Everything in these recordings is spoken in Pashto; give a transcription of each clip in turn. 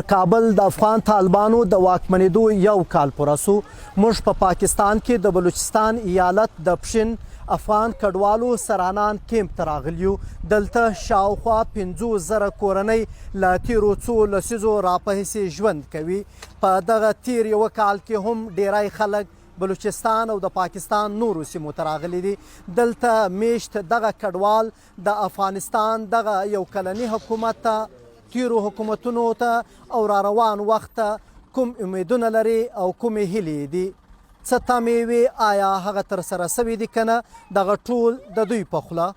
کابل د افغان طالبانو د واکمنېدو یو کال پوره سو. موږ په پاکستان کې د بلوچستان ایالت د پښین افغان کډوالو سرانان کیمپ ته راغلي یو. دلته شاوخوا 50,000 کورنۍ له تیرو څو لسیزو راپهیسې ژوند کوي. په دغه تیر یوه کال کې هم ډیری خلک بلوچستان او د پاکستان نورو سیمو ته راغلي دي. دلته میشت دغه کډوال د افغانستان دغه یو کلني حکومت ته، تیرو حکومتونو ته او را روان وخت ته کوم امیدونه لري او کومې هیلې دي. څه تمې وي، آیا هغه ترسره سوي دي که نه، دغه ټول د دوی په خوله.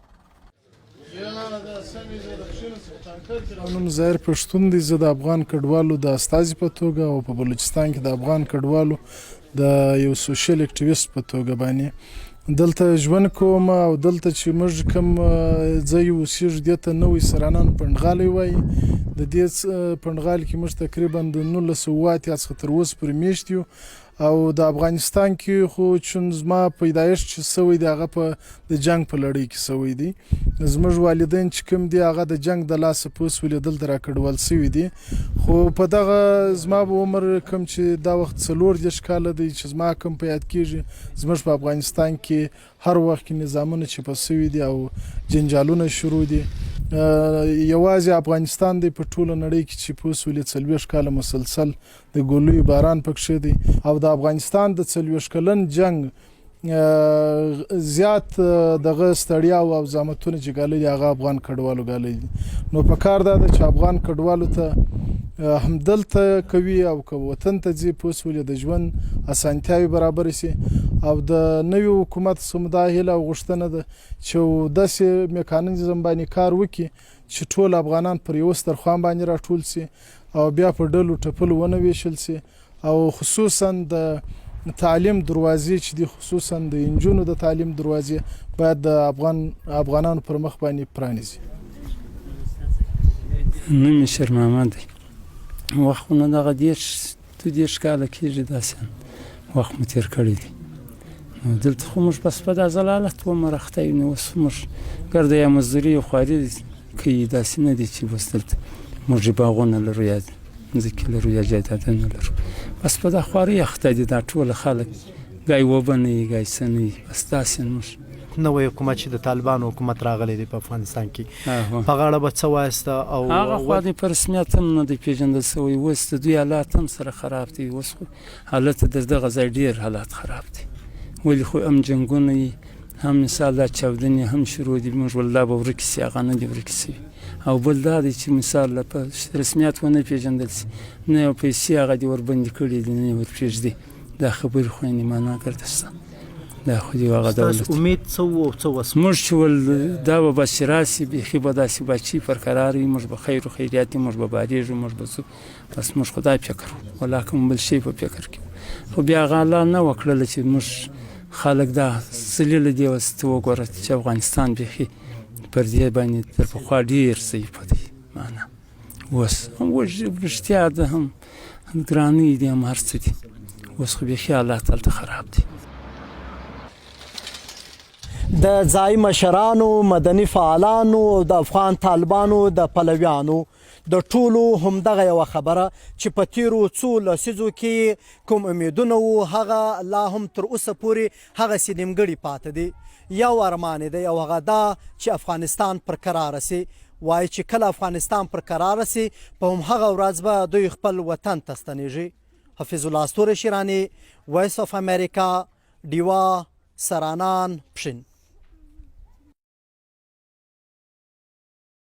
نوم ظاهر پښتون دی. زه د افغان کډوالو د استازي په توګه او په بلوچستان کې د افغان کډوالو د یو سوشل اکټیویست په توګه باندې دلته ژوند کوم. او دلته چې موږ کوم ځای اوسېږو دې ته نوی سرانان پنډغالی وایي. د دې پنډغال کې موږ تقریبا د 1980 څخه تر اوسه پورې میشت یو. او د افغانستان کې خو چون زما پیدایښت چې سوی دی هغه په د جنګ په لړۍ کې سوی دی. زموږ والدین چې کوم دي هغه د جنګ د لاسه په وسولې دلته راکډوال سوي دي. خو په دغه زما به عمر کوم چې دا وخت 34 کاله دی چې زما کوم په یاد کېږي زموږ په افغانستان کې هر وخت کې نظامونه چې په سوي دي او جنجالونه شروع دي. یوازې افغانستان دی په ټوله نړۍ کې چې په وسولې 40 کاله مسلسل د ګولیو باران پکښې دی. او د افغانستان د 40 کلن جنگ زیات دغه ستړیا او زحمتونه چې ګاللي هغه افغان کډوالو ګاللي دي. نو په کار دا ده چې افغان کډوالو ته همدلته کوي او که وطن ته ځي په وسولې د ژوند اسانتیاوې برابرې سي. او د نوي حکومت څخه دا هیله او غوښتنه ده چې داسې میکانیزم باندې کار وکړي چې ټول افغانان پر یو سترخوان باندې راټول سي او بیا په ډلو ټپلو ونه ویشل سي. او خصوصا د تعلیم دروازې چې دي، خصوصا د انجونو د تعلیم دروازې باید د افغانانو پر مخ باندې پرانیزي. نوم یې شیر محمد دی. وختونه دغه 10 کاله کېږي داسې وخت مو تېر کړی دی. نو دلته خو موږ بس په دا ضلالت ومرخته یو. نو اوس موږ ګرده یا مزدوري یا خواري کوي. داسې نه دي چې بس دلته موږ باغونه لرو یا ځمکې لرو یا جایدادونه لرو. بس په دا خواري اخته دي دا ټول خلک. ګای وبه نه وي، ګای څه نه وي، بس داسې موږ. نوی حکومت چې د طالبانو حکومت راغلی دی په افغانستان کې، په غاړه به څه وایسته؟ او هغه خوا دې په رسمیت هم نه دی پېژندل سوی. اوس د دوی حالات هم سره خراب دي. اوس خو حالت د دغه ځای ډېر حالات خراب دي. ولې خو هم جنګونه وي، هم مثال دا چاودنې هم شروع دي. موږ والله به ورکې سي، هغه نه دي ورکې سوي. او بل دا دی چې مثال په رسمیت ونه پېژندل سي، نه یو پیسې هغه دې وربندې کړي دي نه یې ورپرېږدي. دا خبرې خو یې معنا ګرځسته. دا خو دې هغه دولت امید څه و او څه وسو؟ موږ چې ول دا به بس راسي بیخي به داسې بچي پر قرار وي. موږ به خیر و خیریات موږ به بارېږو، موږ به ځو. بس موږ خدای فکر وو، ولا کوم بل شی په فکر کې. خو بیا هغه الله نه وکړله چې موږ خلک دا ذلیله دي. اوس ته وګوره چې افغانستان بیخي پر دې باندې تر پخوا ډېر ضعیفه دی. معنا اوس هم رښتیا ده، هم ګرانۍ دي، هم هر څه دي. اوس خو بیخي حالات هلته خراب دي. د ځایي مشرانو، مدني فعالانو او د افغان طالبانو د پلویانو د ټولو همدغه یوه خبره چې په تیرو څو لسیزو کې کوم امیدونه وو هغه لا هم تر اوسه پورې هغسې نیمګړي پاته دي. یو ارمان دی او هغه دا چې افغانستان پر قراره سي. وایي چې کله افغانستان پر قراره سي په همهغه ورځ به دوی خپل وطن ته ستنیږي. حفیظ الله ستوری شیراني، وایس آف امریکا، ډیوا، سرانان، پښین.